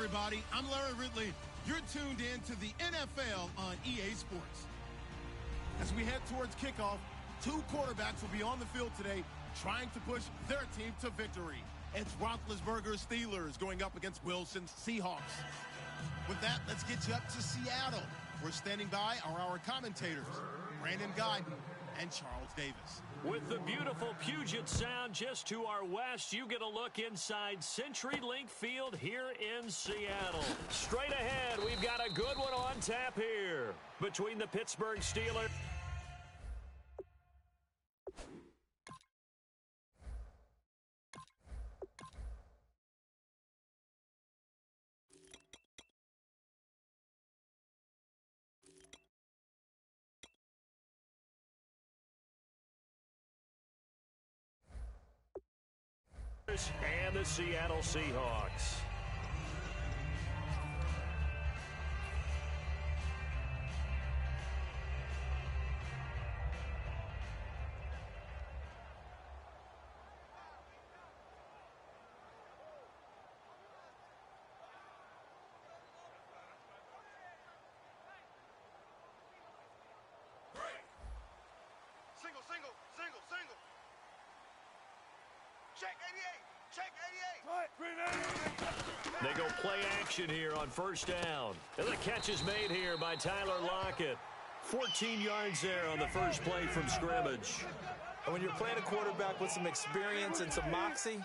everybody. I'm Larry Ridley. You're tuned in to the NFL on EA Sports. As we head towards kickoff, two quarterbacks will be on the field today trying to push their team to victory. It's Roethlisberger's Steelers going up against Wilson's Seahawks. With that, let's get you up to Seattle. We're standing by are our commentators, Brandon Guyton and Charles Davis. With the beautiful Puget Sound just to our west, you get a look inside CenturyLink Field here in Seattle. Straight ahead, we've got a good one on tap here between the Pittsburgh Steelers and the Seattle Seahawks. Single. Check 88. They go play action here on first down. And the catch is made here by Tyler Lockett. 14 yards there on the first play from scrimmage. And when you're playing a quarterback with some experience and some moxie,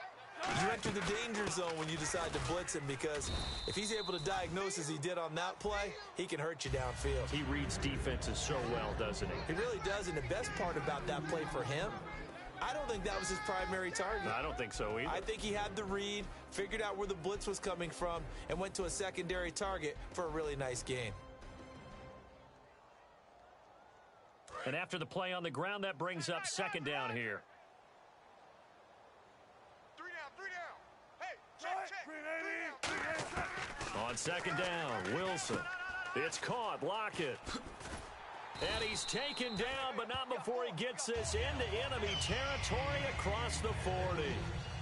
you enter the danger zone when you decide to blitz him, because if he's able to diagnose as he did on that play, he can hurt you downfield. He reads defenses so well, doesn't he? He really does, and the best part about that play for him, I don't think that was his primary target. I don't think so either. I think he had the read, figured out where the blitz was coming from, and went to a secondary target for a really nice gain. And after the play on the ground, that brings up second down here. Three down. Hey, check. On second down, Wilson. It's caught, Lockett. And he's taken down, but not before he gets this into enemy territory across the 40.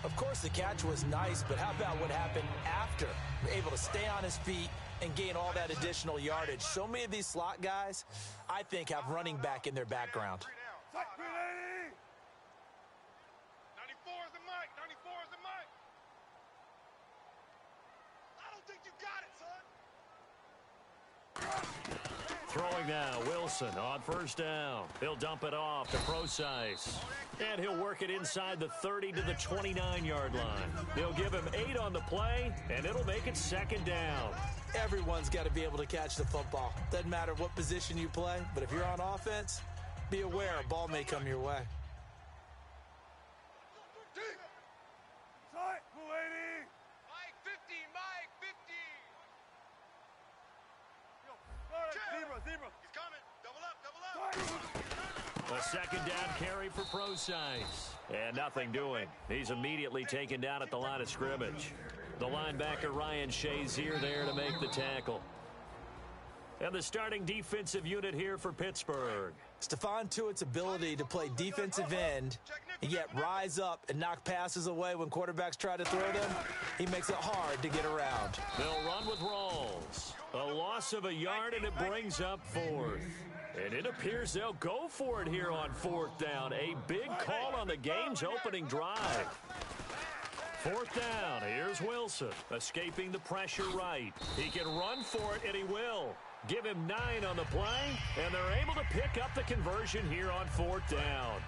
Of course, the catch was nice, but how about what happened after? Able to stay on his feet and gain all that additional yardage. So many of these slot guys, I think, have running back in their background. 94 is the mic. I don't think you got it, son. Throwing now, Wilson on first down. He'll dump it off to Procise. And he'll work it inside the 30 to the 29-yard line. They'll give him 8 on the play, and it'll make it second down. Everyone's got to be able to catch the football. Doesn't matter what position you play, but if you're on offense, be aware a ball may come your way. A second down carry for Procise. And nothing doing. He's immediately taken down at the line of scrimmage. The linebacker Ryan Shazier there to make the tackle. And the starting defensive unit here for Pittsburgh. Stephon Tuitt's ability to play defensive end and yet rise up and knock passes away when quarterbacks try to throw them, he makes it hard to get around. They'll run with Rawls. A loss of a yard, and it brings up fourth. And it appears they'll go for it here on fourth down. A big call on the game's opening drive. Fourth down, here's Wilson, escaping the pressure right. He can run for it, and he will. Give him 9 on the play, and they're able to pick up the conversion here on fourth down.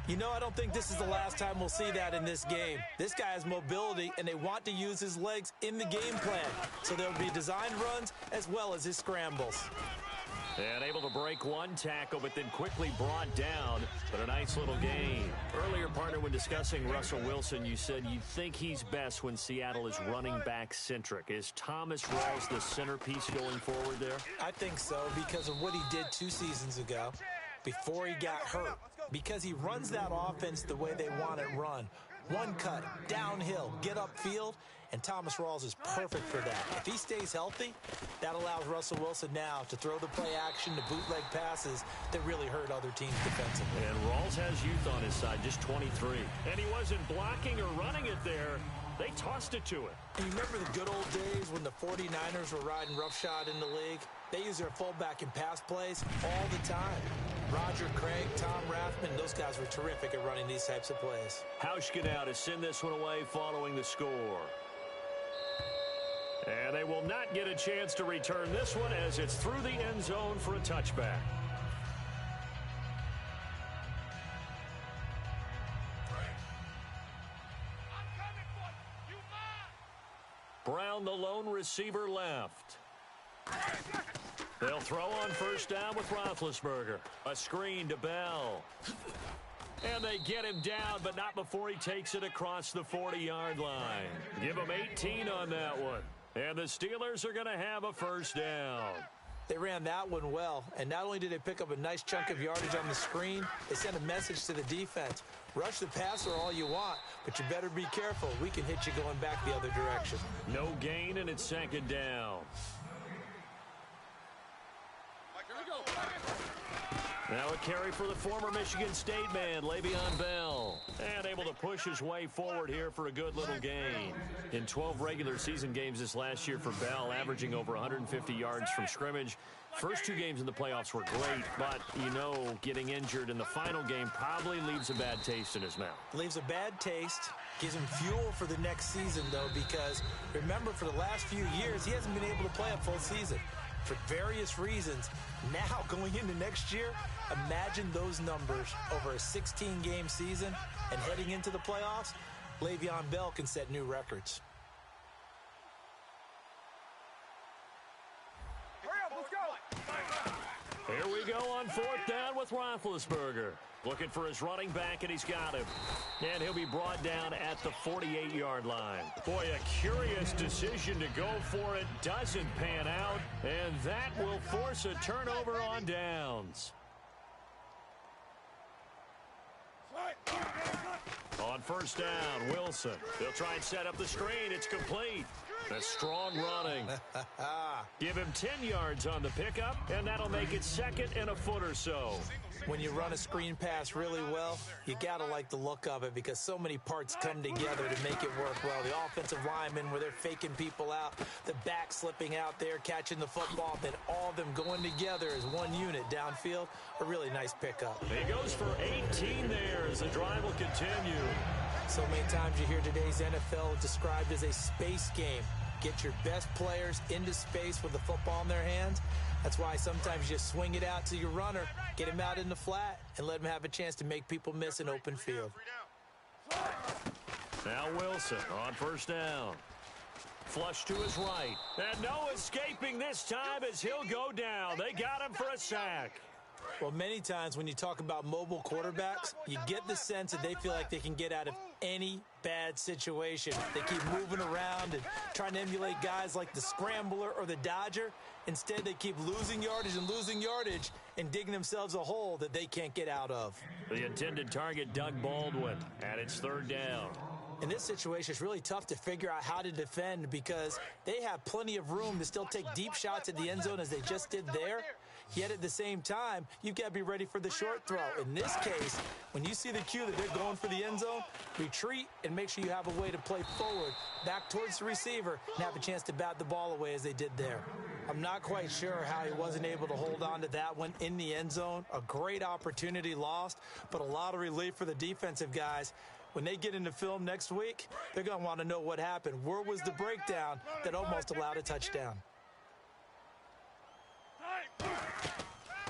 You know, I don't think this is the last time we'll see that in this game. This guy has mobility, and they want to use his legs in the game plan. So there'll be designed runs as well as his scrambles. And able to break one tackle, but then quickly brought down. But a nice little gain. Earlier, partner, when discussing Russell Wilson, you said you think he's best when Seattle is running back-centric. Is Thomas Rawls the centerpiece going forward there? I think so, because of what he did 2 seasons ago before he got hurt. Because he runs that offense the way they want it run. One cut, downhill, get upfield, and Thomas Rawls is perfect for that. If he stays healthy, that allows Russell Wilson now to throw the play action, to bootleg passes that really hurt other teams defensively. And Rawls has youth on his side, just 23. And he wasn't blocking or running it there. They tossed it to him. And you remember the good old days when the 49ers were riding roughshod in the league? They use their fullback in pass plays all the time. Roger Craig, Tom Rathman, those guys were terrific at running these types of plays. Hauschka now to send this one away following the score. And they will not get a chance to return this one as it's through the end zone for a touchback. Brown, the lone receiver, left. They'll throw on first down with Roethlisberger. A screen to Bell. And they get him down, but not before he takes it across the 40-yard line. Give him 18 on that one. And the Steelers are going to have a first down. They ran that one well, and not only did they pick up a nice chunk of yardage on the screen, they sent a message to the defense. Rush the passer all you want, but you better be careful. We can hit you going back the other direction. No gain, and it's second down. Now a carry for the former Michigan State man, Le'Veon Bell. And able to push his way forward here for a good little gain. In 12 regular season games this last year for Bell, averaging over 150 yards from scrimmage. First two games in the playoffs were great, but, you know, getting injured in the final game probably leaves a bad taste in his mouth. Leaves a bad taste, gives him fuel for the next season, though, because remember, for the last few years, he hasn't been able to play a full season for various reasons. Now, going into next year, imagine those numbers over a 16-game season and heading into the playoffs. Le'Veon Bell can set new records. Here we go on fourth down with Roethlisberger. Looking for his running back, and he's got him. And he'll be brought down at the 48-yard line. Boy, a curious decision to go for it. Doesn't pan out, and that will force a turnover on downs. On first down, Wilson. They'll try and set up the screen. It's complete. A strong running. Give him 10 yards on the pickup, and that'll make it second and a foot or so. When you run a screen pass really well, you got to like the look of it because so many parts come together to make it work well. The offensive linemen, where they're faking people out, the back slipping out there, catching the football, then all of them going together as one unit downfield. A really nice pickup. He goes for 18 there as the drive will continue. So many times you hear today's NFL described as a space game. Get your best players into space with the football in their hands. That's why sometimes you swing it out to your runner, get him out in the flat, and let him have a chance to make people miss an open field. Now Wilson on first down. Flush to his right. And no escaping this time as he'll go down. They got him for a sack. Well, many times when you talk about mobile quarterbacks, you get the sense that they feel like they can get out of any bad situation. They keep moving around and trying to emulate guys like the Scrambler or the Dodger. Instead, they keep losing yardage and digging themselves a hole that they can't get out of. The intended target, Doug Baldwin, and it's third down. In this situation, it's really tough to figure out how to defend because they have plenty of room to still take deep shots at the end zone as they just did there. Yet at the same time, you've got to be ready for the short throw. In this case, when you see the cue that they're going for the end zone, retreat and make sure you have a way to play forward, back towards the receiver, and have a chance to bat the ball away as they did there. I'm not quite sure how he wasn't able to hold on to that one in the end zone. A great opportunity lost, but a lot of relief for the defensive guys. When they get into film next week, they're going to want to know what happened. Where was the breakdown that almost allowed a touchdown?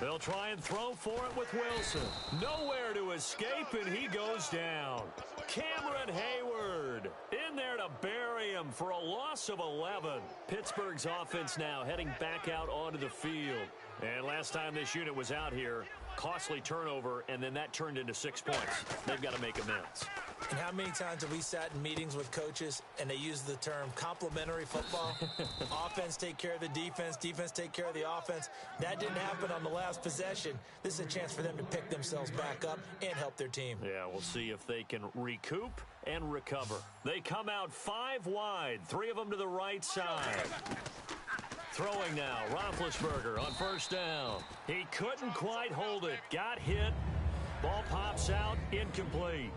They'll try and throw for it with Wilson. Nowhere to escape, and he goes down. Cameron Hayward in there to bury him for a loss of 11. Pittsburgh's offense now heading back out onto the field. And last time this unit was out here, costly turnover, and then that turned into 6 points. They've got to make amends. And how many times have we sat in meetings with coaches and they use the term complementary football? Offense take care of the defense, defense take care of the offense. That didn't happen on the last possession. This is a chance for them to pick themselves back up and help their team. Yeah, we'll see if they can recoup and recover. They come out 5 wide, 3 of them to the right side. Throwing now, Roethlisberger on first down. He couldn't quite hold it. Got hit. Ball pops out, incomplete.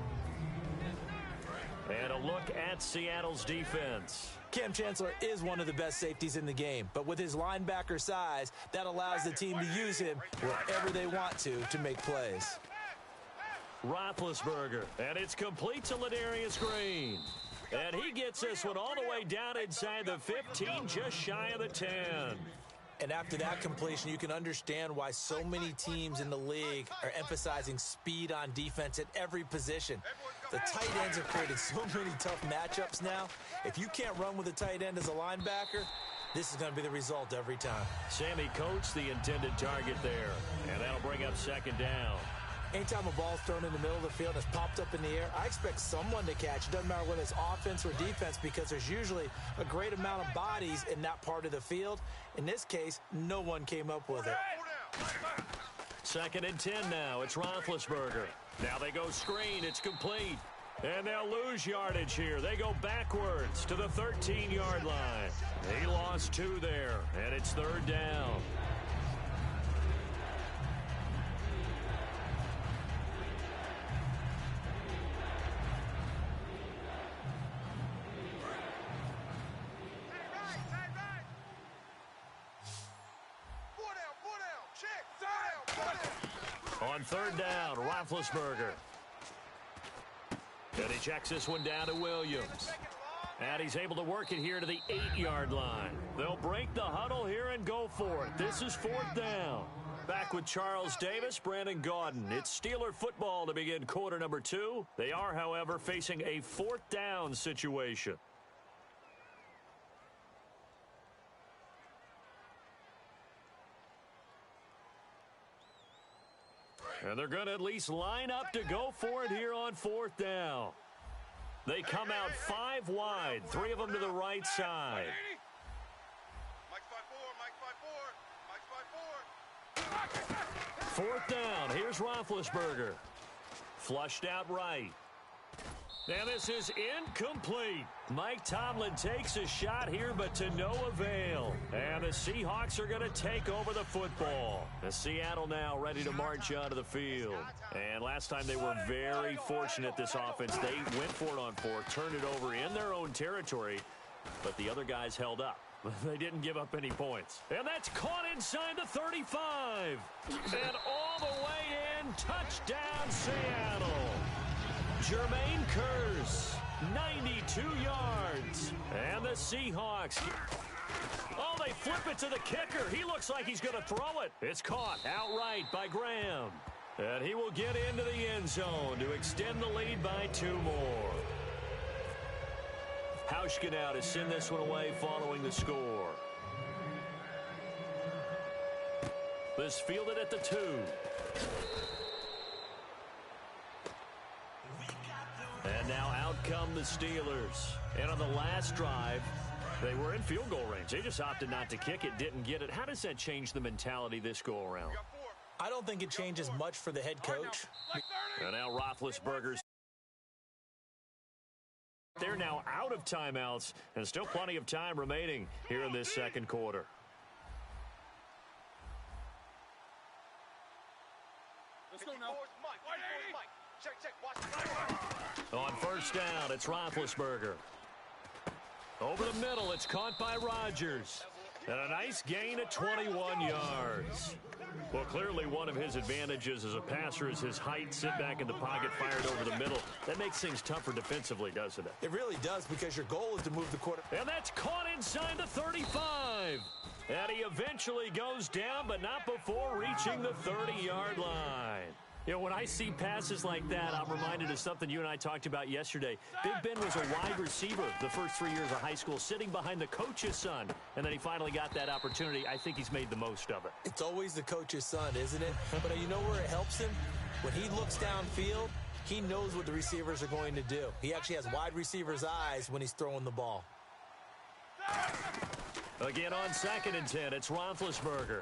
And a look at Seattle's defense. Cam Chancellor is one of the best safeties in the game, but with his linebacker size, that allows the team to use him wherever they want to make plays. Roethlisberger, and it's complete to Ladarius Green. And he gets this one all the way down inside the 15, just shy of the 10. And after that completion, you can understand why so many teams in the league are emphasizing speed on defense at every position. The tight ends have created so many tough matchups now. If you can't run with a tight end as a linebacker, this is going to be the result every time. Sammy Coates, the intended target there. And that'll bring up second down. Anytime a ball's thrown in the middle of the field and it's popped up in the air, I expect someone to catch. It doesn't matter whether it's offense or defense because there's usually a great amount of bodies in that part of the field. In this case, no one came up with it. Second and 10 now. It's Roethlisberger. Now they go screen. It's complete. And they'll lose yardage here. They go backwards to the 13-yard line. He lost 2 there, and it's third down. On third down, Roethlisberger. And he checks this one down to Williams. And he's able to work it here to the 8-yard line. They'll break the huddle here and go for it. This is fourth down. Back with Charles Davis, Brandon Gaudin. It's Steeler football to begin quarter number 2. They are, however, facing a fourth down situation. And they're going to at least line up to go for it here on fourth down. They come out 5 wide, 3 of them to the right side. Fourth down, here's Roethlisberger. Flushed out right. And this is incomplete. Mike Tomlin takes a shot here, but to no avail. And the Seahawks are going to take over the football. The Seattle now ready to march onto the field. And last time they were very fortunate, this offense. They went for it on 4, turned it over in their own territory, but the other guys held up. They didn't give up any points. And that's caught inside the 35. And all the way in, touchdown Seattle. Jermaine Kearse, 92 yards. And the Seahawks. Oh, they flip it to the kicker. He looks like he's going to throw it. It's caught outright by Graham. And he will get into the end zone to extend the lead by 2 more. Hauschka now to send this one away following the score. This fielded at the 2. And now out come the Steelers. And on the last drive, they were in field goal range. They just opted not to kick it, didn't get it. How does that change the mentality this go-around? I don't think it changes much for the head coach. And now Roethlisberger's. They're now out of timeouts, and still plenty of time remaining here in this second quarter. Let's go now. On first down, it's Roethlisberger. Over the middle, it's caught by Rodgers. And a nice gain of 21 yards. Well, clearly one of his advantages as a passer is his height, sit back in the pocket, fired over the middle. That makes things tougher defensively, doesn't it? It really does, because your goal is to move the quarterback. And that's caught inside the 35. And he eventually goes down, but not before reaching the 30-yard line. You know, when I see passes like that, I'm reminded of something you and I talked about yesterday. Big Ben was a wide receiver the first 3 years of high school, sitting behind the coach's son, and then he finally got that opportunity. I think he's made the most of it. It's always the coach's son, isn't it? But you know where it helps him? When he looks downfield, he knows what the receivers are going to do. He actually has wide receivers' eyes when he's throwing the ball. Again on second and 10, it's Roethlisberger.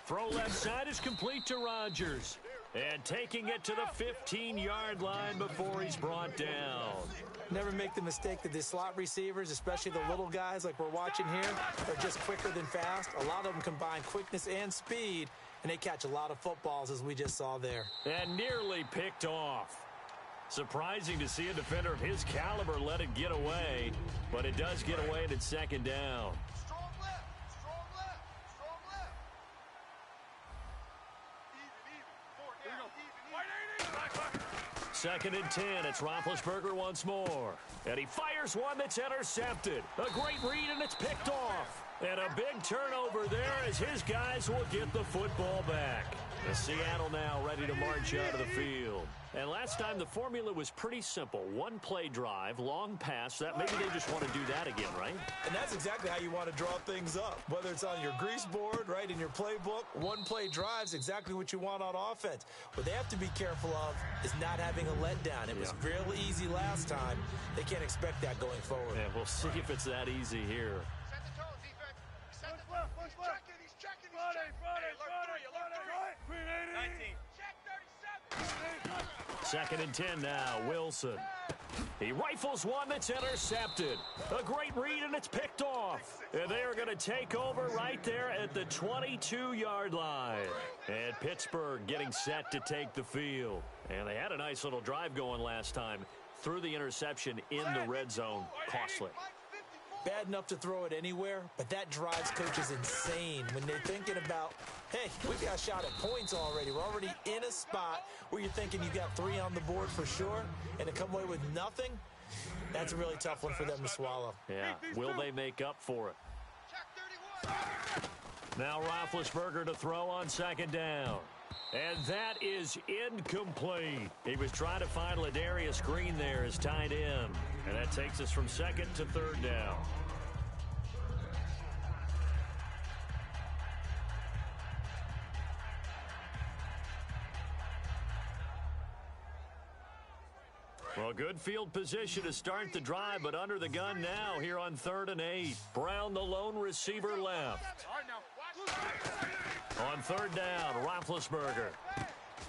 Throw left side is complete to Rodgers. And taking it to the 15-yard line before he's brought down. Never make the mistake that the slot receivers, especially the little guys like we're watching here, are just quicker than fast. A lot of them combine quickness and speed, and they catch a lot of footballs, as we just saw there. And nearly picked off. Surprising to see a defender of his caliber let it get away, but it does get away and it's second down. Strong left. Strong left. Strong left. Even. Second and 10. It's Roethlisberger once more. And he fires one that's intercepted. A great read, and it's picked off. And a big turnover there as his guys will get the football back. The Seattle now ready to march out of the field. And last time the formula was pretty simple. One play drive, long pass. That maybe they just want to do that again, right? And that's exactly how you want to draw things up. Whether it's on your grease board, right, in your playbook, one play drive's exactly what you want on offense. What they have to be careful of is not having a letdown. It was real easy last time. They can't expect that going forward. Yeah, we'll see if it's that easy here. Set the tone, defense. Set the tone. He's checking. He's checking. Hey, 19. Check 37. Second and 10 now, Wilson. He rifles one that's intercepted. A great read, and it's picked off. And they are going to take over right there at the 22-yard line. And Pittsburgh getting set to take the field. And they had a nice little drive going last time. Threw the interception in the red zone. Costly. Bad enough to throw it anywhere, but that drives coaches insane when they're thinking about, hey, we got a shot at points already. We're already in a spot where you're thinking you got 3 on the board for sure, and to come away with nothing, that's a really tough one for them to swallow. Yeah, will they make up for it? Now Roethlisberger to throw on second down. And that is incomplete. He was trying to find Ladarius Green there as tight end. And that takes us from second to third down. Well, good field position to start the drive, but under the gun now here on 3rd and 8. Brown, the lone receiver, left. On third down, Roethlisberger.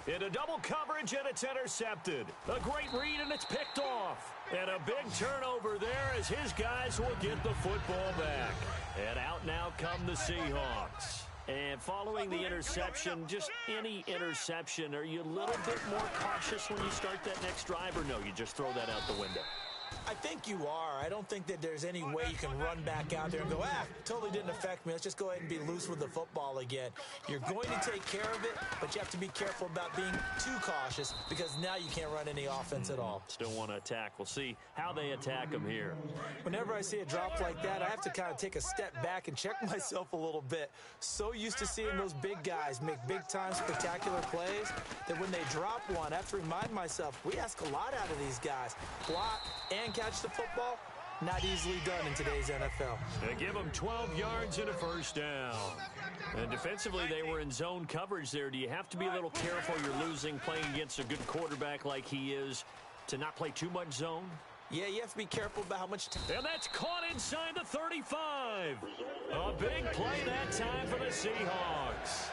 Into double coverage, and it's intercepted. A great read, and it's picked off. And a big turnover there as his guys will get the football back. And out now come the Seahawks. And following the interception, just any interception, are you a little bit more cautious when you start that next drive, or no, you just throw that out the window? I think you are. I don't think that there's any way you can run back out there and go, totally didn't affect me. Let's just go ahead and be loose with the football again. You're going to take care of it, but you have to be careful about being too cautious because now you can't run any offense at all. Still want to attack. We'll see how they attack them here. Whenever I see a drop like that, I have to kind of take a step back and check myself a little bit. So used to seeing those big guys make big-time spectacular plays that when they drop one, I have to remind myself, we ask a lot out of these guys. Block and catch the football, not easily done in today's NFL. They give them 12 yards and a first down. And defensively, they were in zone coverage there. Do you have to be a little careful you're losing playing against a good quarterback like he is to not play too much zone? Yeah, you have to be careful about how much time. And that's caught inside the 35. A big play that time for the Seahawks.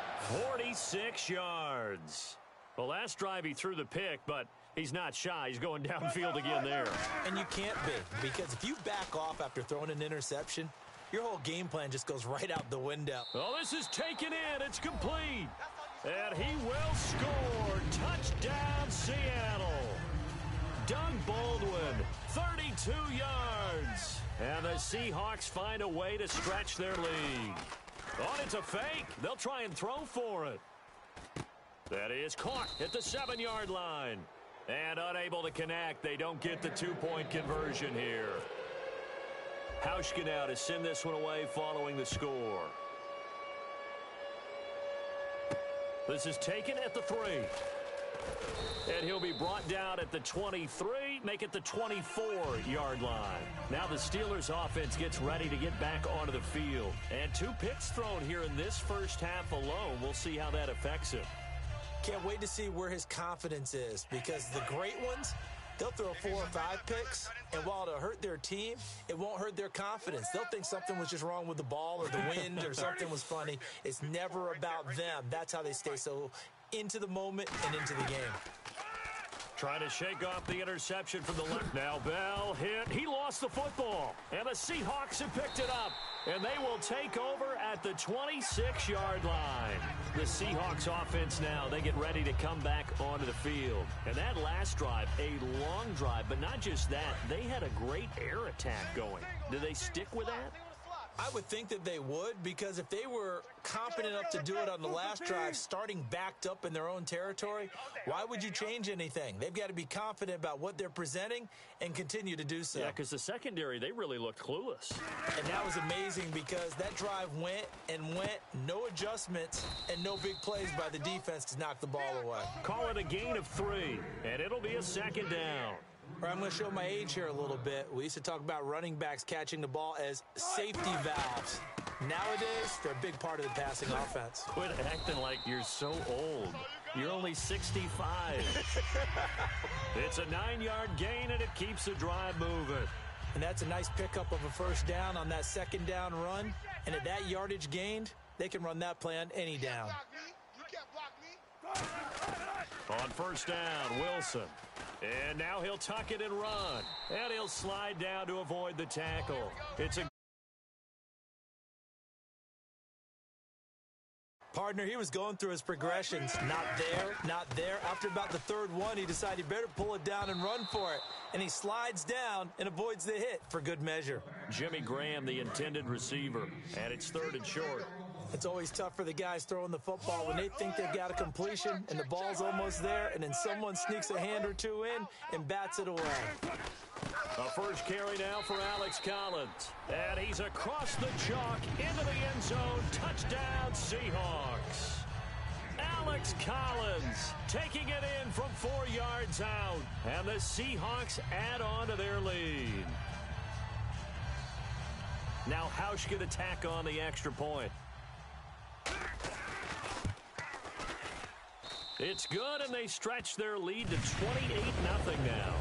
46 yards. The last drive he threw the pick, but he's not shy. He's going downfield again there. And you can't be, because if you back off after throwing an interception, your whole game plan just goes right out the window. Oh, this is taken in. It's complete. And he will score. Touchdown, Seattle. Doug Baldwin, 32 yards. And the Seahawks find a way to stretch their lead. Oh, it's a fake. They'll try and throw for it. That is caught at the 7-yard line. And unable to connect. They don't get the 2-point conversion here. Hauschka now to send this one away following the score. This is taken at the 3. And he'll be brought down at the 23, make it the 24-yard line. Now the Steelers offense gets ready to get back onto the field. And 2 picks thrown here in this first half alone. We'll see how that affects him. Can't wait to see where his confidence is, because the great ones, they'll throw 4 or 5 picks, and while it'll hurt their team, it won't hurt their confidence. They'll think something was just wrong with the ball or the wind or something was funny. It's never about them. That's how they stay so into the moment and into the game. Trying to shake off the interception from the left. Now Bell hit. He lost the football. And the Seahawks have picked it up. And they will take over at the 26-yard line. The Seahawks offense now, they get ready to come back onto the field. And that last drive, a long drive, but not just that. They had a great air attack going. Do they stick with that? I would think that they would, because if they were confident enough to do it on the last drive, starting backed up in their own territory, why would you change anything? They've got to be confident about what they're presenting and continue to do so. Yeah, because the secondary, they really looked clueless. And that was amazing because that drive went and went, no adjustments, and no big plays by the defense to knock the ball away. Call it a gain of 3, and it'll be a second down. I'm going to show my age here a little bit. We used to talk about running backs catching the ball as safety valves. Nowadays, they're a big part of the passing offense. Quit acting like you're so old. You're only 65. It's a 9-yard gain, and it keeps the drive moving. And that's a nice pickup of a first down on that second down run. And at that yardage gained, they can run that play on any down. On first down, Wilson. And now he'll tuck it and run. And he'll slide down to avoid the tackle. It's a partner, he was going through his progressions. Not there, not there. After about the third one, he decided he better pull it down and run for it. And he slides down and avoids the hit for good measure. Jimmy Graham, the intended receiver. And it's 3rd and short. It's always tough for the guys throwing the football when they think they've got a completion and the ball's almost there, and then someone sneaks a hand or two in and bats it away. A first carry now for Alex Collins. And he's across the chalk into the end zone. Touchdown, Seahawks. Alex Collins taking it in from 4 yards out. And the Seahawks add on to their lead. Now Hausch can attack on the extra point. It's good, and they stretch their lead to 28-0 now.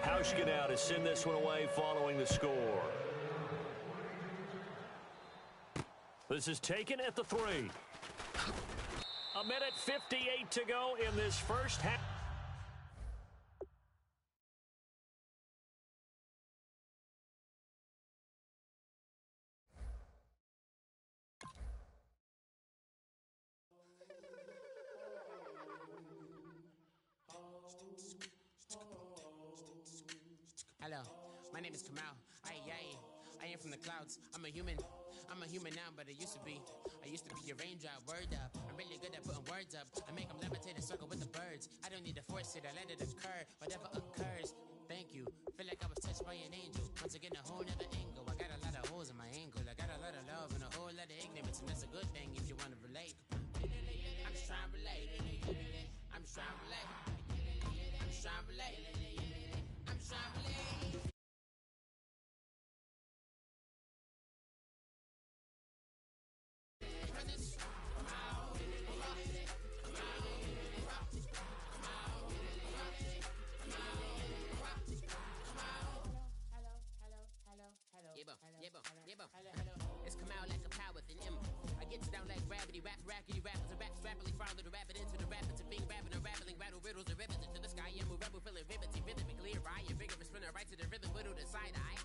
Hauschka now to send this one away following the score. This is taken at the 3. A minute 58 to go in this first half. Hello, my name is Kamal. I am from the clouds. I'm a human now, but I used to be a raindrop. Word up, I'm really good at putting words up. I make them levitate and circle with the birds. I don't need to force it, I let it occur. Whatever occurs, thank you. Feel like I was touched by an angel. Once again, a whole nother angle. I got a lot of holes in my angle. I got a lot of love and a whole lot of ignorance, and that's a good thing if you want to relate. I'm just trying to relate. I'm just trying to relate. I'm just trying to relate. I'm just trying to relate. It's come out like a power with an M. I get down like gravity, rackety rappers and raps rapidly follow the rapid into the rapids of being rapping and rattling, rattle riddles and rivets into the sky. I'm a rebel feeling rivety, rhythmically right, and vigorous spinner right to the rhythm, widow to side eye.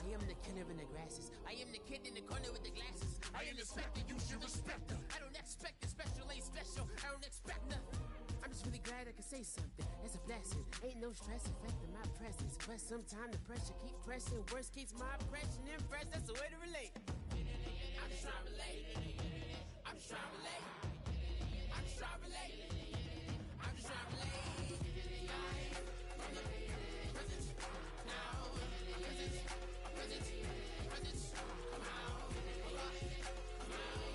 I am the killer in the grasses. I am the kid in the corner with the glasses. I am the specter, you should respect them. I don't expect the special, ain't special. I don't expect nothing. I'm just really glad I can say something. That's a blessing. Ain't no stress affecting my presence. But sometimes the pressure keep pressing. Worst keeps my impression impressed. That's the way to relate. I'm just trying to relate. I'm just trying to relate. I'm just trying to relate. I'm just trying to relate. From the present, now, present, present, come out, come out, come out.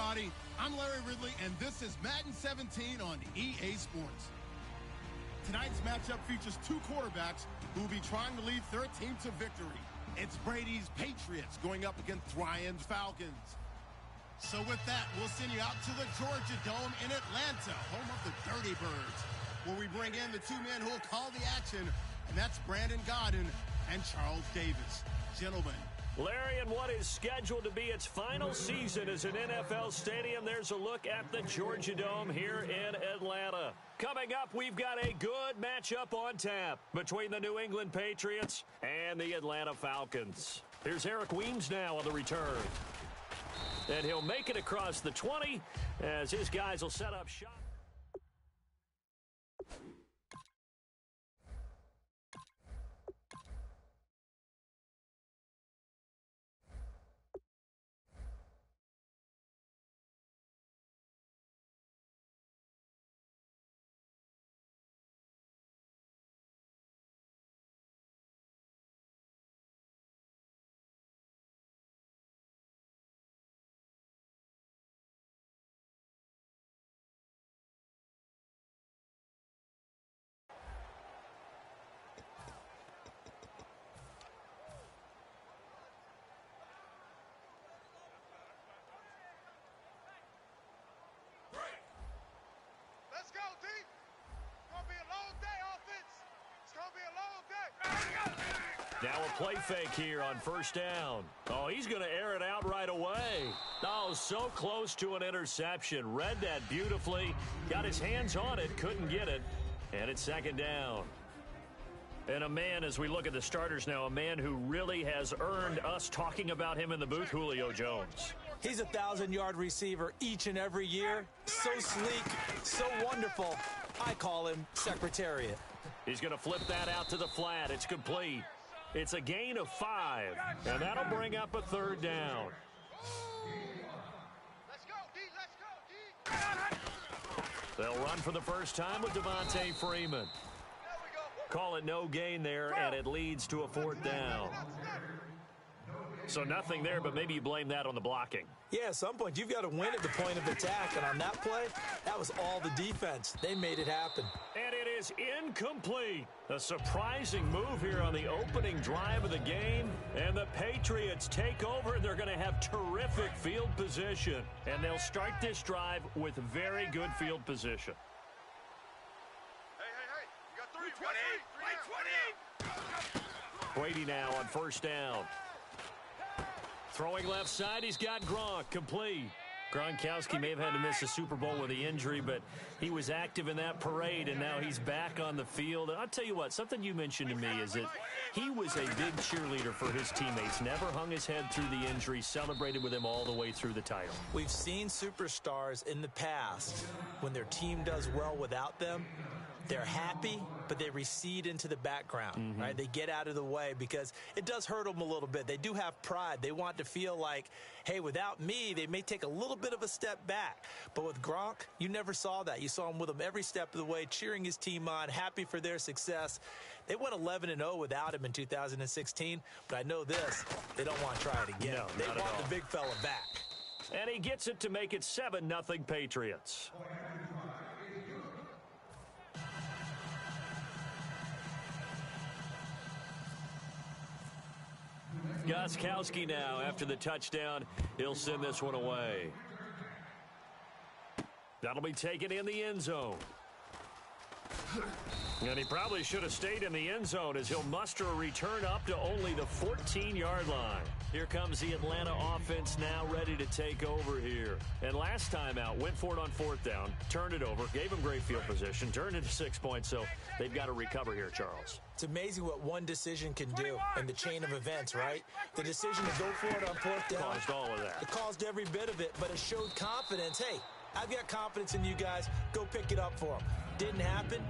everybody. I'm Larry Ridley, and this is Madden 17 on EA Sports. Tonight's matchup features two quarterbacks who will be trying to lead their team to victory. It's Brady's Patriots going up against Ryan's Falcons. So with that, we'll send you out to the Georgia Dome in Atlanta, home of the Dirty Birds, where we bring in the two men who will call the action, and that's Brandon Godden and Charles Davis. Gentlemen. Larry, in what is scheduled to be its final season as an NFL stadium, there's a look at the Georgia Dome here in Atlanta. Coming up, we've got a good matchup on tap between the New England Patriots and the Atlanta Falcons. Here's Eric Weems now on the return. And he'll make it across the 20 as his guys will set up shop. Now a play fake here on first down. Oh, he's going to air it out right away. Oh, so close to an interception. Read that beautifully. Got his hands on it. Couldn't get it. And it's second down. And a man, as we look at the starters now, a man who really has earned us talking about him in the booth, Julio Jones. He's a 1,000-yard receiver each and every year. So sleek, so wonderful. I call him Secretariat. He's going to flip that out to the flat. It's complete. It's a gain of 5, and that'll bring up a third down. Let's go, D. Let's go, D. They'll run for the first time with Devontae Freeman. There we go. Call it no gain there, and it leads to a fourth down. So nothing there, but maybe you blame that on the blocking. Yeah, at some point, you've got to win at the point of attack. And on that play, that was all the defense. They made it happen. And it is incomplete. A surprising move here on the opening drive of the game. And the Patriots take over, and they're going to have terrific field position. And they'll start this drive with very good field position. Hey. You got 3. 20. Brady now on first down. Throwing left side, he's got Gronk, complete. Gronkowski may have had to miss a Super Bowl with the injury, but he was active in that parade, and now he's back on the field. And I'll tell you what, something you mentioned to me is that he was a big cheerleader for his teammates, never hung his head through the injury, celebrated with him all the way through the title. We've seen superstars in the past, when their team does well without them, they're happy, but they recede into the background, right? They get out of the way because it does hurt them a little bit. They do have pride. They want to feel like, hey, without me, they may take a little bit of a step back. But with Gronk, you never saw that. You saw him with him every step of the way, cheering his team on, happy for their success. They went 11-0 without him in 2016, but I know this, they don't want to try it again. No, they want the big fella back. And he gets it to make it 7-0 Patriots. Gostkowski now, after the touchdown, he'll send this one away. That'll be taken in the end zone. And he probably should have stayed in the end zone as he'll muster a return up to only the 14-yard line. Here comes the Atlanta offense now ready to take over here. And last time out, went for it on fourth down, turned it over, gave him great field position, turned it to 6 points, so they've got to recover here, Charles. It's amazing what one decision can do in the chain of events, right? The decision to go for it on fourth down. Caused all of that. It caused every bit of it, but it showed confidence. Hey, I've got confidence in you guys. Go pick it up for them. Didn't happen.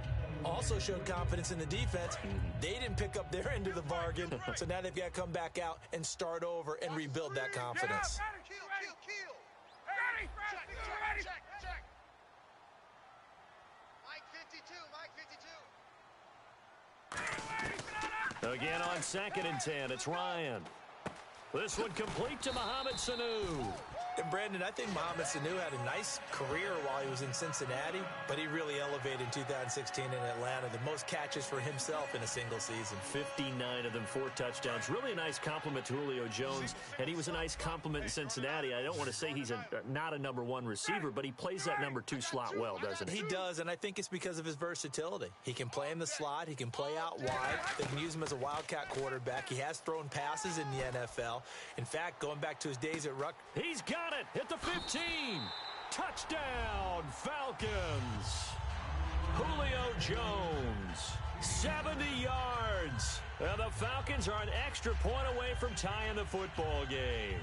Also showed confidence in the defense. They didn't pick up their end of the bargain, so now they've got to come back out and start over and rebuild that confidence. Kill. Check. Mike 52. Again on 2nd and 10, it's Ryan. This one complete to Mohamed Sanu. And Brandon, I think Mohamed Sanu had a nice career while he was in Cincinnati, but he really elevated in 2016 in Atlanta. The most catches for himself in a single season. 59 of them, 4 touchdowns. Really a nice compliment to Julio Jones, and he was a nice compliment in Cincinnati. I don't want to say he's not a number 1 receiver, but he plays that number 2 slot well, doesn't he? He does, and I think it's because of his versatility. He can play in the slot. He can play out wide. They can use him as a wildcat quarterback. He has thrown passes in the NFL. In fact, going back to his days at Ruck. He's got it at the 15. Touchdown, Falcons. Julio Jones, 70 yards. And the Falcons are an extra point away from tying the football game.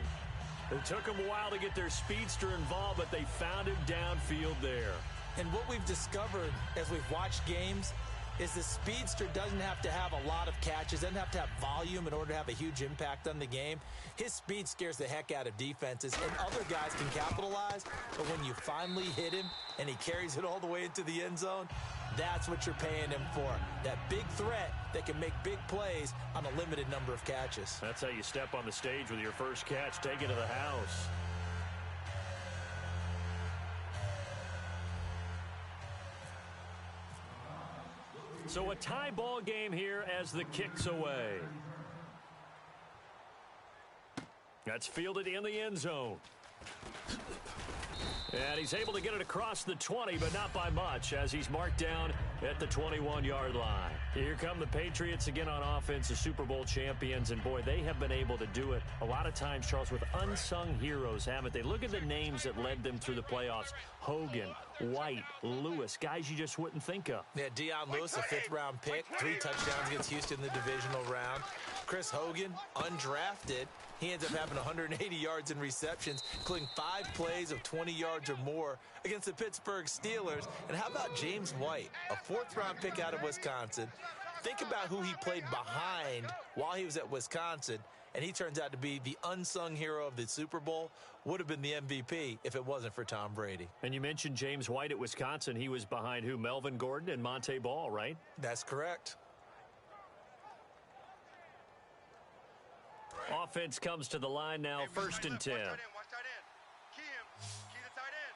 It took them a while to get their speedster involved, but they found him downfield there. And what we've discovered as we've watched games is the speedster doesn't have to have a lot of catches, doesn't have to have volume in order to have a huge impact on the game. His speed scares the heck out of defenses, and other guys can capitalize, but when you finally hit him and he carries it all the way into the end zone, that's what you're paying him for. That big threat that can make big plays on a limited number of catches. That's how you step on the stage with your first catch, take it to the house. So a tie ball game here as the kick's away. That's fielded in the end zone. And he's able to get it across the 20, but not by much, as he's marked down at the 21-yard line. Here come the Patriots again on offense, the Super Bowl champions, and boy, they have been able to do it a lot of times, Charles, with unsung heroes, haven't they? Look at the names that led them through the playoffs. Hogan, White, Lewis, guys you just wouldn't think of. Yeah, Deion Lewis, a 5th-round pick, 3 touchdowns against Houston in the divisional round. Chris Hogan, undrafted. He ends up having 180 yards in receptions, including 5 plays of 20 yards or more against the Pittsburgh Steelers. And how about James White, a 4th-round pick out of Wisconsin? Think about who he played behind while he was at Wisconsin, and he turns out to be the unsung hero of the Super Bowl. Would have been the MVP if it wasn't for Tom Brady. And you mentioned James White at Wisconsin. He was behind who? Melvin Gordon and Monte Ball, right? That's correct. Offense comes to the line now, 1st and 10. Watch tight end. Key him. Key the tight end.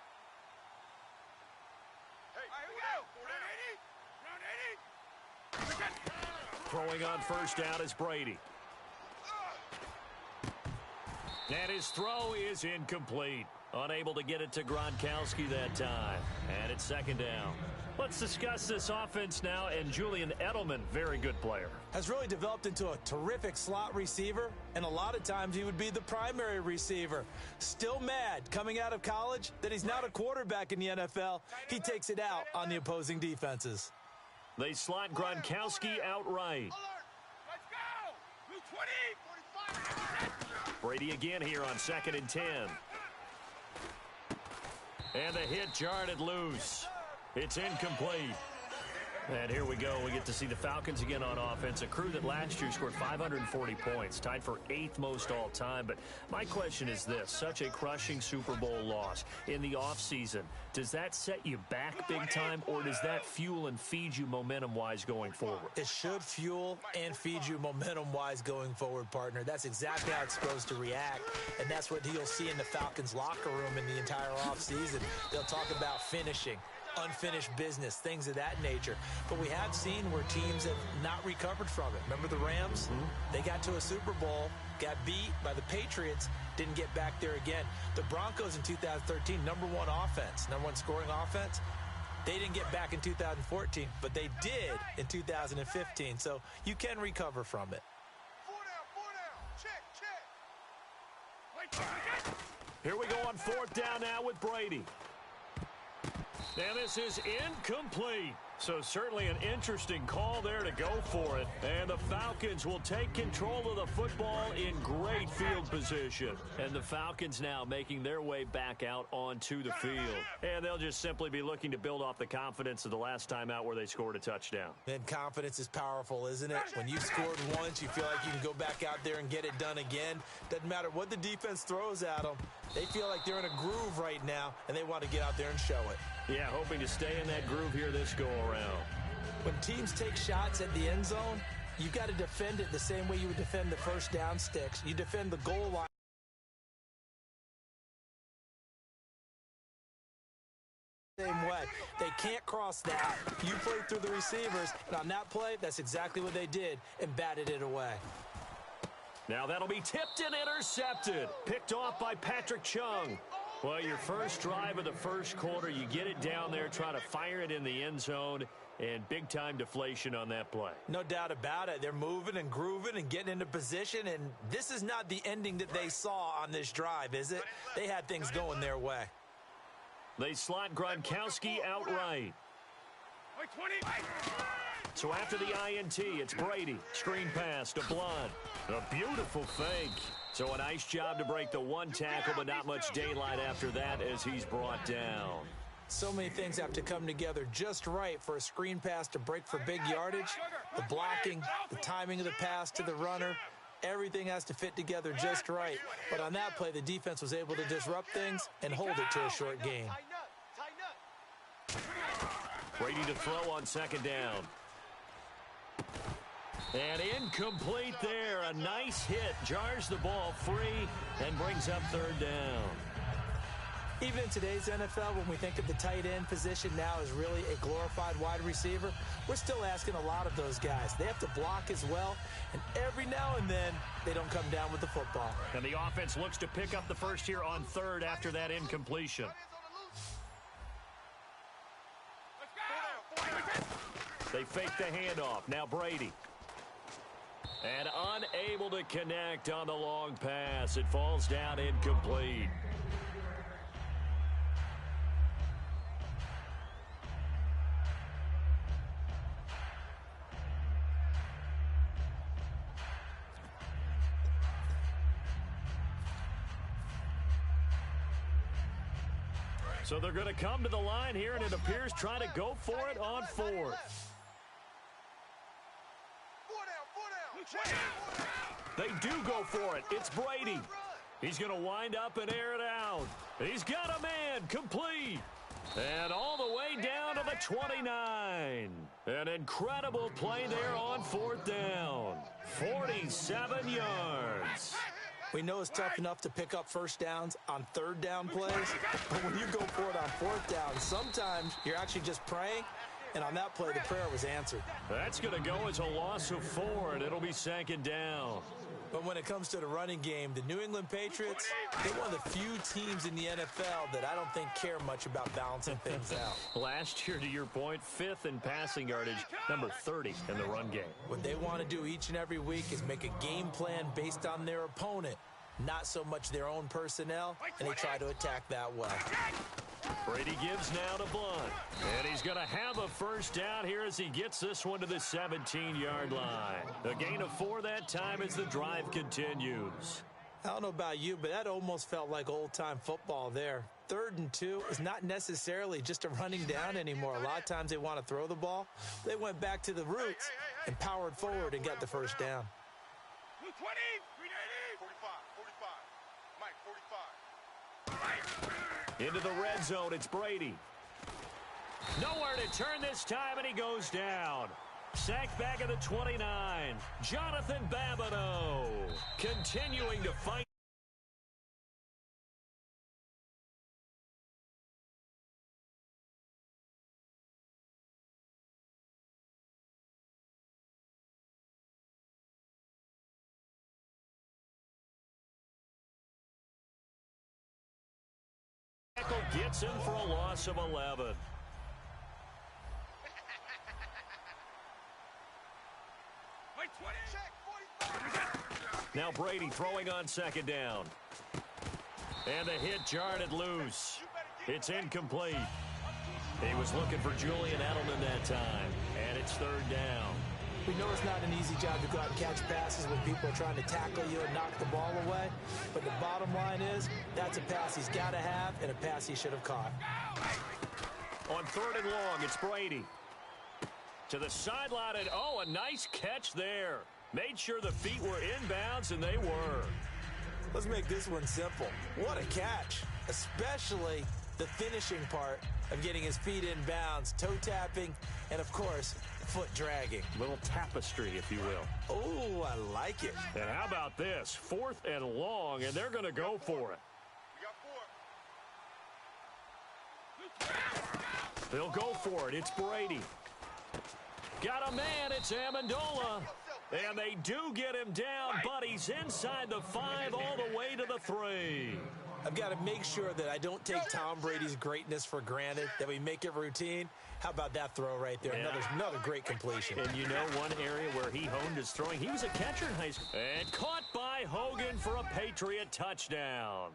Hey, here we go. Round 80. Throwing on 1st down is Brady. And his throw is incomplete. Unable to get it to Gronkowski that time. And it's 2nd down. Let's discuss this offense now, and Julian Edelman, very good player. Has really developed into a terrific slot receiver, and a lot of times he would be the primary receiver. Still mad coming out of college that he's not a quarterback in the NFL. He takes it out on the opposing defenses. They slot Gronkowski outright. Let's go. Blue 20. 45. Brady again here on 2nd and 10. And the hit jarred it loose. It's incomplete. And here we go. We get to see the Falcons again on offense, a crew that last year scored 540 points, tied for 8th most all time. But my question is this, such a crushing Super Bowl loss in the offseason, does that set you back big time, or does that fuel and feed you momentum-wise going forward? It should fuel and feed you momentum-wise going forward, partner. That's exactly how it's supposed to react, and that's what you'll see in the Falcons locker room in the entire offseason. They'll talk about finishing, unfinished business, things of that nature. But we have seen where teams have not recovered from it. Remember the Rams? They got to a Super Bowl, got beat by the Patriots, didn't get back there again. The Broncos in 2013, #1 offense, #1 scoring offense. They didn't get back in 2014, but they did in 2015. So you can recover from it. 4 down. Check. Here we go on 4th down now with Brady. And this is incomplete. So certainly an interesting call there to go for it. And the Falcons will take control of the football in great field position. And the Falcons now making their way back out onto the field. And they'll just simply be looking to build off the confidence of the last time out where they scored a touchdown. And confidence is powerful, isn't it? When you've scored once, you feel like you can go back out there and get it done again. Doesn't matter what the defense throws at them. They feel like they're in a groove right now, and they want to get out there and show it. Yeah, hoping to stay in that groove here this go-around. When teams take shots at the end zone, you've got to defend it the same way you would defend the 1st down sticks. You defend the goal line. same way. They can't cross that. You play through the receivers, and on that play, that's exactly what they did and batted it away. Now that'll be tipped and intercepted. Picked off by Patrick Chung. Well, your first drive of the first quarter, you get it down there, try to fire it in the end zone, and big-time deflation on that play. No doubt about it. They're moving and grooving and getting into position, and this is not the ending that they saw on this drive, is it? They had things going their way. They slot Gronkowski outright. So after the INT, it's Brady. Screen pass to Blunt. A beautiful fake. So a nice job to break the one tackle, but not much daylight after that as he's brought down. So many things have to come together just right for a screen pass to break for big yardage. The blocking, the timing of the pass to the runner, everything has to fit together just right. But on that play, the defense was able to disrupt things and hold it to a short gain. Brady to throw on second down. And incomplete there. A nice hit. Jars the ball free and brings up third down. Even in today's NFL, when we think of the tight end position now as really a glorified wide receiver, we're still asking a lot of those guys. They have to block as well, and every now and then, they don't come down with the football. And the offense looks to pick up the first here on third after that incompletion. They fake the handoff. Now Brady. And unable to connect on the long pass. It falls down incomplete. So they're going to come to the line here, and it appears trying to go for it on fourth. They do go for it. It's Brady. He's going to wind up and air it out. He's got a man complete. And all the way down to the 29. An incredible play there on fourth down. 47 yards. We know it's tough enough to pick up first downs on third down plays, but when you go for it on fourth down, sometimes you're actually just praying, and on that play, the prayer was answered. That's going to go as a loss of 4, and it'll be second down. But when it comes to the running game, the New England Patriots, they're one of the few teams in the NFL that I don't think care much about balancing things out. Last year, to your point, 5th in passing yardage, number 30 in the run game. What they want to do each and every week is make a game plan based on their opponent, not so much their own personnel, and they try to attack that way. Brady gives now to Blunt. And he's going to have a first down here as he gets this one to the 17-yard line. A gain of 4 that time as the drive continues. I don't know about you, but that almost felt like old-time football there. 3rd and 2 is not necessarily just a running down anymore. A lot of times they want to throw the ball. They went back to the roots and powered forward and got the first down. 20, 45, Mike, 45. Into the red zone, it's Brady. Nowhere to turn this time, and he goes down. Sacked back at the 29. Jonathan Babineau continuing to fight. Gets him for a loss of 11. Now Brady throwing on second down. And the hit jarred it loose. It's incomplete. He was looking for Julian Edelman that time. And it's third down. We know it's not an easy job to go out and catch passes when people are trying to tackle you and knock the ball away. But the bottom line is, that's a pass he's got to have and a pass he should have caught. On 3rd and long, it's Brady. To the sideline, and a nice catch there. Made sure the feet were inbounds, and they were. Let's make this one simple. What a catch, especially the finishing part of getting his feet in bounds, toe tapping, and of course, foot dragging. Little tapestry, if you will. Oh, I like it. And how about this? 4th and long, and they're going to go for it. They'll go for it. It's Brady. Got a man. It's Amendola. And they do get him down, but he's inside the 5 all the way to the 3. I've got to make sure that I don't take Tom Brady's greatness for granted, that we make it routine. How about that throw right there? Yeah. Another great completion. And you know one area where he honed his throwing? He was a catcher in high school. And caught by Hogan for a Patriot touchdown.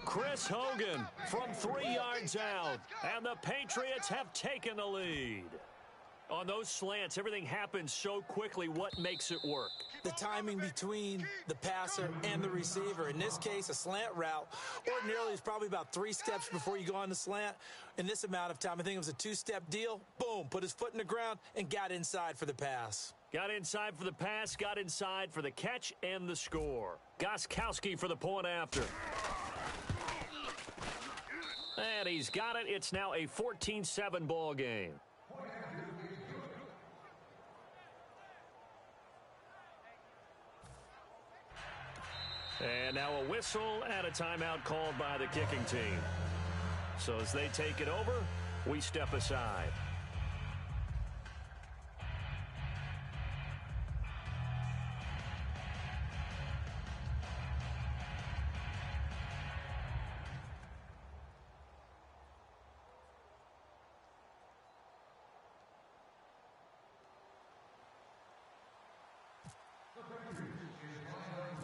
Chris Hogan from 3 yards out. And the Patriots have taken the lead. On those slants, everything happens so quickly. What makes it work? The timing between the passer and the receiver. In this case, a slant route ordinarily is probably about 3 steps before you go on the slant. In this amount of time, I think it was a 2-step deal. Boom, put his foot in the ground and got inside for the pass. Got inside for the pass, got inside for the catch and the score. Gostkowski for the point after. And he's got it. It's now a 14-7 ball game. And now a whistle and a timeout called by the kicking team. So as they take it over, we step aside.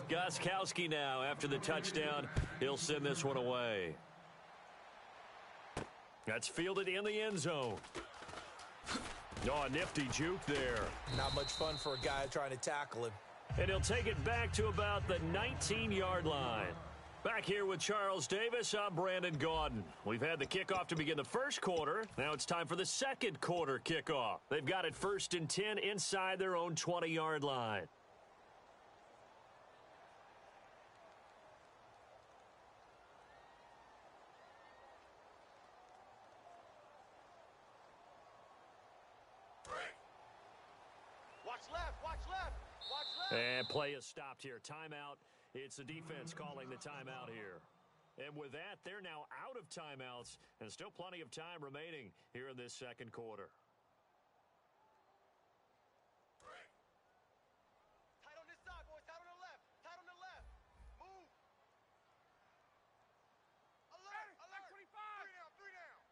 Gostkowski now, after the touchdown, he'll send this one away. That's fielded in the end zone. Oh, a nifty juke there. Not much fun for a guy trying to tackle him. And he'll take it back to about the 19-yard line. Back here with Charles Davis, I'm Brandon Gaudin. We've had the kickoff to begin the first quarter. Now it's time for the second quarter kickoff. They've got it 1st and 10 inside their own 20-yard line. And play is stopped here. Timeout. It's the defense calling the timeout here. And with that, they're now out of timeouts, and still plenty of time remaining here in this second quarter. Tight on this side, boys. Tight on the left. Tight on the left. Move. Alert. Alert. 25. 3 down.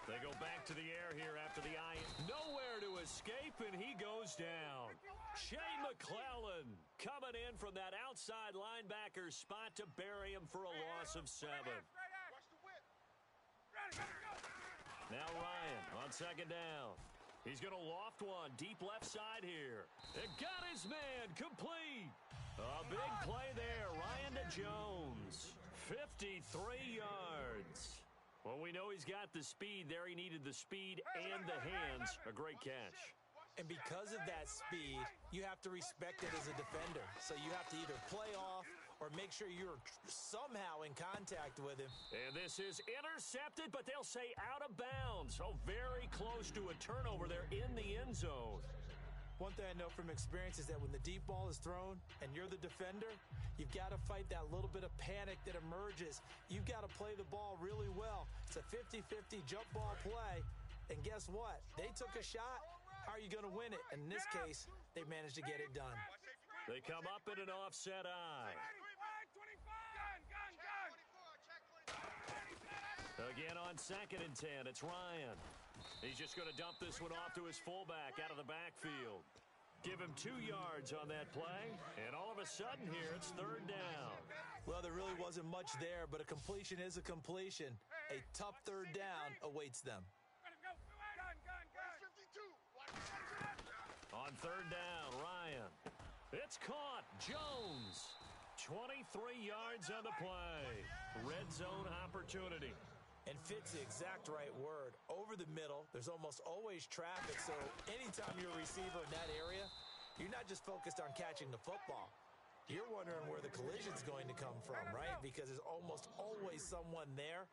They go back to the air here after the eye. Nowhere to escape, and he goes down. Shane McClellan coming in from that outside linebacker spot to bury him for a loss of 7. Watch the whip. Now Ryan on second down. He's going to loft one deep left side here. It got his man complete. A big play there. Ryan to Jones. 53 yards. Well, we know he's got the speed there. He needed the speed and the hands. A great catch. And because of that speed, you have to respect it as a defender. So you have to either play off or make sure you're somehow in contact with him. And this is intercepted, but they'll say out of bounds. So very close to a turnover there in the end zone. One thing I know from experience is that when the deep ball is thrown and you're the defender, you've got to fight that little bit of panic that emerges. You've got to play the ball really well. It's a 50-50 jump ball play. And guess what? They took a shot. How are you going to win it? And in this case, they managed to get it done. They come up in an offset eye. Again on 2nd and 10, it's Ryan. He's just going to dump this one off to his fullback out of the backfield. Give him 2 yards on that play, and all of a sudden here, it's 3rd down. Well, there really wasn't much there, but a completion is a completion. A tough 3rd down awaits them. On 3rd down, Ryan. It's caught. Jones. 23 yards on the play. Red zone opportunity. And fits the exact right word. Over the middle, there's almost always traffic, so anytime you're a receiver in that area, you're not just focused on catching the football. You're wondering where the collision's going to come from, right? Because there's almost always someone there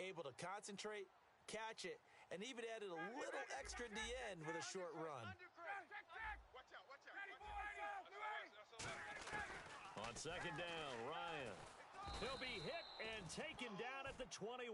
able to concentrate, catch it, and even added a little extra at the end with a short run. On 2nd down, Ryan. He'll be hit and taken down at the 21.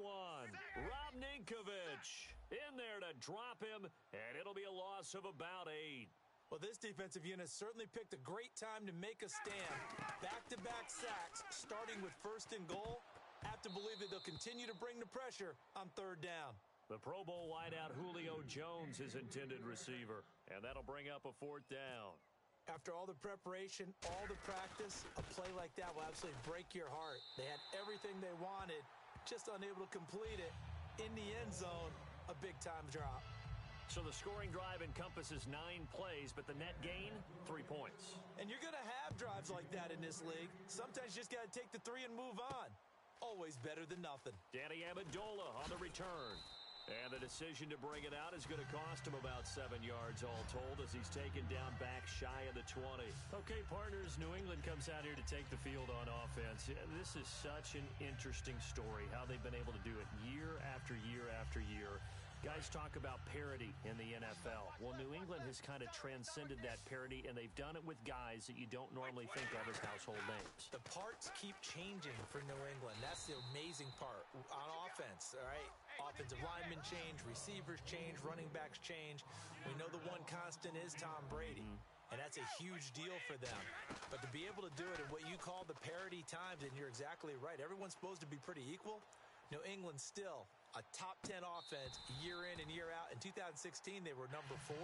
Rob Ninkovich in there to drop him, and it'll be a loss of about 8. Well, this defensive unit certainly picked a great time to make a stand. Back-to-back sacks, starting with first and goal. Have to believe that they'll continue to bring the pressure on third down. The Pro Bowl wideout Julio Jones is intended receiver, and that'll bring up a 4th down. After all the preparation, all the practice, a play like that will absolutely break your heart. They had everything they wanted, just unable to complete it. In the end zone, a big-time drop. So the scoring drive encompasses 9 plays, but the net gain, 3 points. And you're going to have drives like that in this league. Sometimes you just got to take the 3 and move on. Always better than nothing. Danny Amendola on the return. And the decision to bring it out is going to cost him about 7 yards all told as he's taken down back shy of the 20. Okay, partners, New England comes out here to take the field on offense. This is such an interesting story, how they've been able to do it year after year after year. Guys talk about parity in the NFL. Well, New England has kind of transcended that parity, and they've done it with guys that you don't normally think of as household names. The parts keep changing for New England. That's the amazing part on offense, all right? Offensive linemen change, receivers change, running backs change. We know the one constant is Tom Brady, and that's a huge deal for them. But to be able to do it in what you call the parity times, and you're exactly right, everyone's supposed to be pretty equal. New England still a top 10 offense year in and year out. In 2016, they were number 4,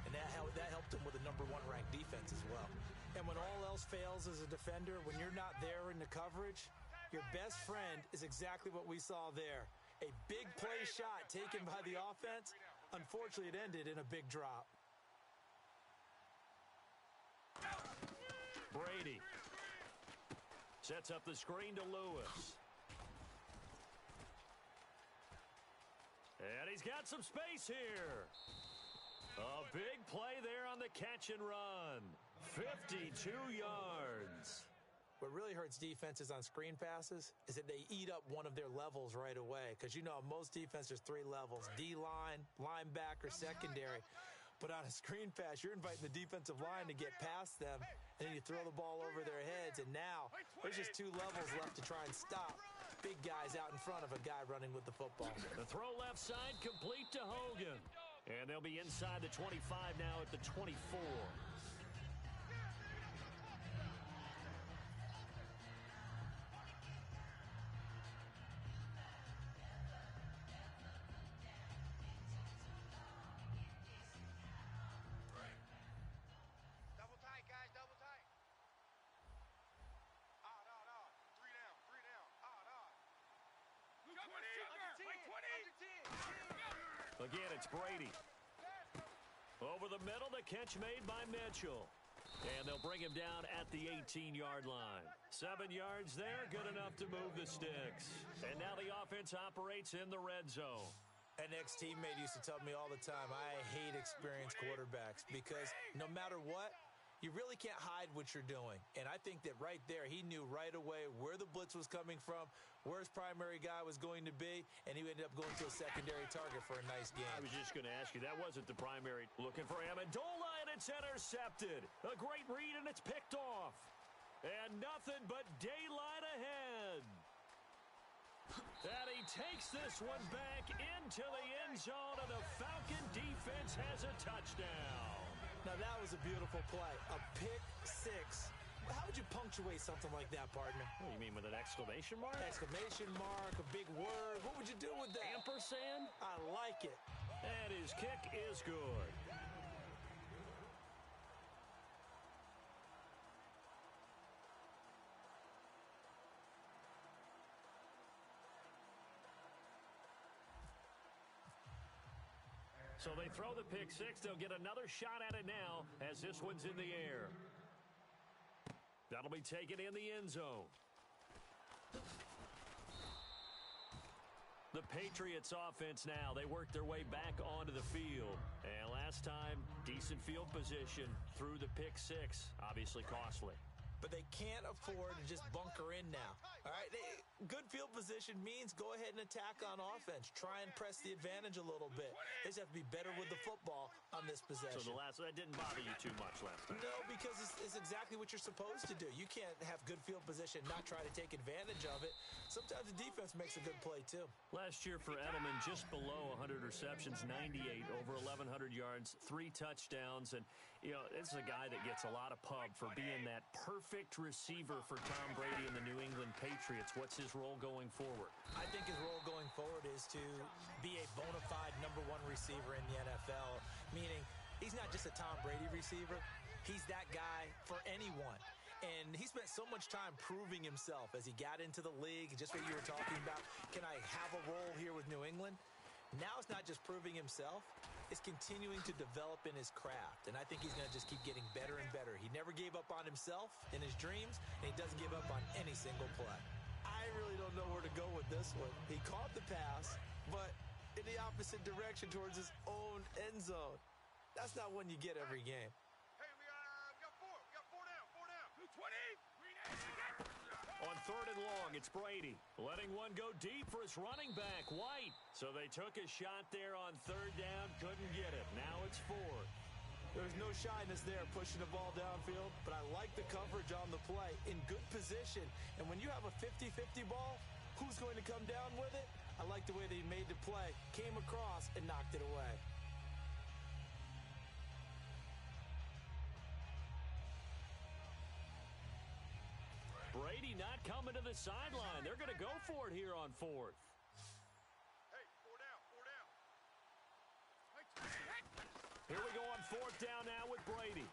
and that helped them with a number 1 ranked defense as well. And when all else fails as a defender, when you're not there in the coverage, your best friend is exactly what we saw there. A big play shot taken by the offense. Unfortunately, it ended in a big drop. Brady sets up the screen to Lewis. And he's got some space here. A big play there on the catch and run. 52 yards. What really hurts defenses on screen passes is that they eat up one of their levels right away. Because you know, most defenses, there's 3 levels. D-line, linebacker, secondary. But on a screen pass, you're inviting the defensive line to get past them, and then you throw the ball over their heads, and now there's just 2 levels left to try and stop big guys out in front of a guy running with the football. The throw left side complete to Hogan. And they'll be inside the 25 now at the 24. Again, it's Brady. Over the middle, the catch made by Mitchell. And they'll bring him down at the 18-yard line. 7 yards there, good enough to move the sticks. And now the offense operates in the red zone. An ex-teammate used to tell me all the time, I hate experienced quarterbacks because no matter what, you really can't hide what you're doing. And I think that right there, he knew right away where the blitz was coming from, where his primary guy was going to be, and he ended up going to a secondary target for a nice game. I was just going to ask you, that wasn't the primary. Looking for Amendola, and it's intercepted. A great read, and it's picked off. And nothing but daylight ahead. And he takes this one back into the end zone, and the Falcon defense has a touchdown. Now, that was a beautiful play. A pick 6. How would you punctuate something like that, partner? What do you mean, with an exclamation mark? Exclamation mark, a big word. What would you do with that? Ampersand? I like it. And his kick is good. So they throw the pick 6. They'll get another shot at it now as this one's in the air. That'll be taken in the end zone. The Patriots offense now, they work their way back onto the field. And last time, decent field position through the pick 6, obviously costly. but they can't afford to just bunker in now. All right, good field position means go ahead and attack on offense. Try and press the advantage a little bit. They just have to be better with the football on this possession. So that didn't bother you too much last time? No, because it's exactly what you're supposed to do. You can't have good field position, not try to take advantage of it. Sometimes the defense makes a good play, too. Last year for Edelman, just below 100 receptions, 98, over 1,100 yards, 3 touchdowns. And, you know, this is a guy that gets a lot of pub for being that perfect receiver for Tom Brady and the New England Patriots. What's his role going forward? I think his role going forward is to be a bona fide #1 receiver in the NFL, meaning he's not just a Tom Brady receiver. He's that guy for anyone. And he spent so much time proving himself as he got into the league, just what you were talking about. Can I have a role here with New England? Now it's not just proving himself. It's continuing to develop in his craft. And I think he's going to just keep getting better and better. He never gave up on himself in his dreams, and he doesn't give up on any single play. I really don't know where to go with this one. He caught the pass, but in the opposite direction towards his own end zone. That's not one you get every game. Hey, we got 4. We got 4 down. 4 down. 220. On 3rd and long, it's Brady letting one go deep for his running back, White. So they took a shot there on 3rd down, couldn't get it. Now it's 4th. There's no shyness there pushing the ball downfield, but I like the coverage on the play in good position. And when you have a 50-50 ball, who's going to come down with it? I like the way that he made the play, came across, and knocked it away. Brady not coming to the sideline. They're going to go for it here on 4th. Hey, 4 down. 4 down. Here we go on 4th down now with Brady.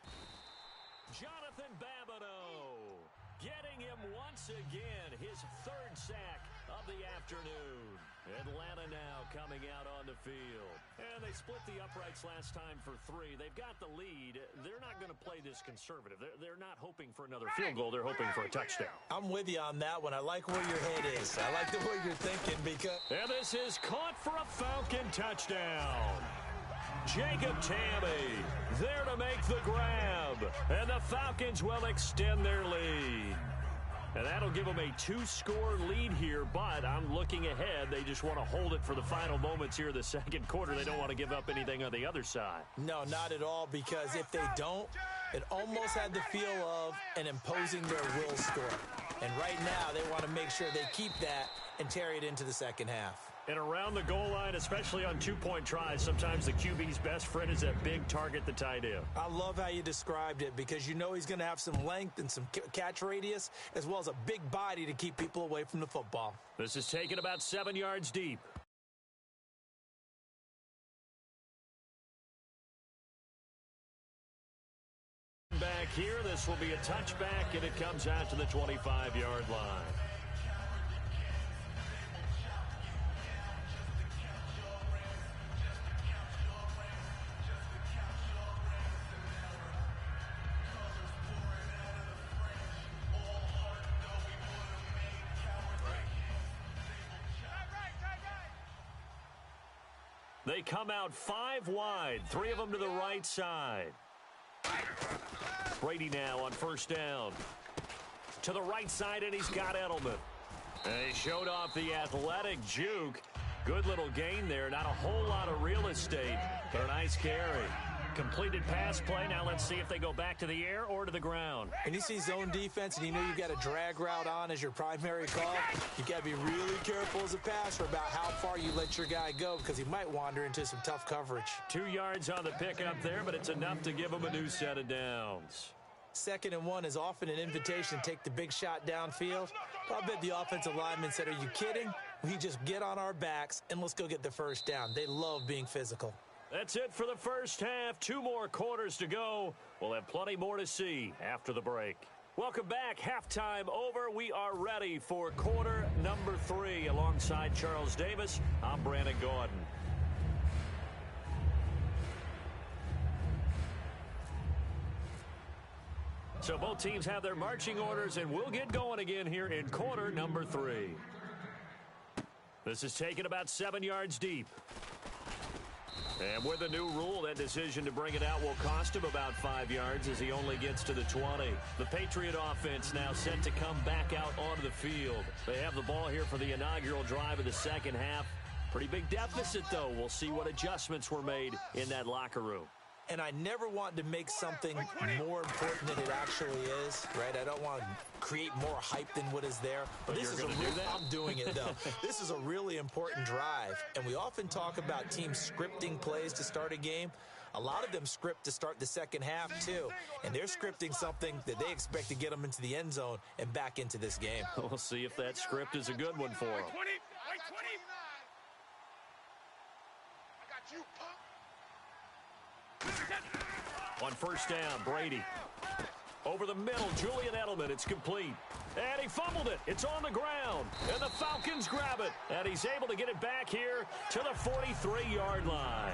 Jonathan Babineau getting him once again, his 3rd sack of the afternoon. Atlanta now coming out on the field. And they split the uprights last time for 3. They've got the lead. They're not going to play this conservative. They're not hoping for another field goal. They're hoping for a touchdown. I'm with you on that one. I like where your head is. I like the way you're thinking because... And this is caught for a Falcon touchdown. Jacob Tamme there to make the grab. And the Falcons will extend their lead. And that'll give them a 2-score lead here, but I'm looking ahead. They just want to hold it for the final moments here of the 2nd quarter. They don't want to give up anything on the other side. No, not at all, because if they don't, it almost had the feel of an imposing their will score. And right now, they want to make sure they keep that and carry it into the 2nd half. And around the goal line, especially on 2-point tries, sometimes the QB's best friend is that big target, the tight end. I love how you described it because you know he's going to have some length and some catch radius as well as a big body to keep people away from the football. This is taken about 7 yards deep. Back here, this will be a touchback, and it comes out to the 25-yard line. They come out 5 wide, 3 of them to the right side. Brady now on 1st down. To the right side, and he's got Edelman. And he showed off the athletic juke. Good little gain there. Not a whole lot of real estate, but a nice carry. Completed pass play. Now let's see if they go back to the air or to the ground. When you see zone defense and you know you've got a drag route on as your primary call, you got to be really careful as a passer about how far you let your guy go because he might wander into some tough coverage. 2 yards on the pickup there, but it's enough to give him a new set of downs. 2nd and 1 is often an invitation to take the big shot downfield. I bet the offensive lineman said, are you kidding? We just get on our backs and let's go get the 1st down. They love being physical. That's it for the 1st half. 2 more quarters to go. We'll have plenty more to see after the break. Welcome back. Halftime over. We are ready for quarter number 3. Alongside Charles Davis, I'm Brandon Gordon. So both teams have their marching orders, and we'll get going again here in quarter number 3. This is taken about 7 yards deep. And with the new rule, that decision to bring it out will cost him about 5 yards as he only gets to the 20. The Patriot offense now set to come back out onto the field. They have the ball here for the inaugural drive of the second half. Pretty big deficit, though. We'll see what adjustments were made in that locker room. And I never want to make something more important than it actually is, right? I don't want to create more hype than what is there. But this is I'm doing it, though. This is a really important drive. And we often talk about teams scripting plays to start a game. A lot of them script to start the second half, too. And they're scripting something that they expect to get them into the end zone and back into this game. We'll see if that script is a good one for them. 20. I got you, punk. On first down, Brady. Over the middle, Julian Edelman. It's complete. And he fumbled it. It's on the ground. And the Falcons grab it. And he's able to get it back here to the 43-yard line.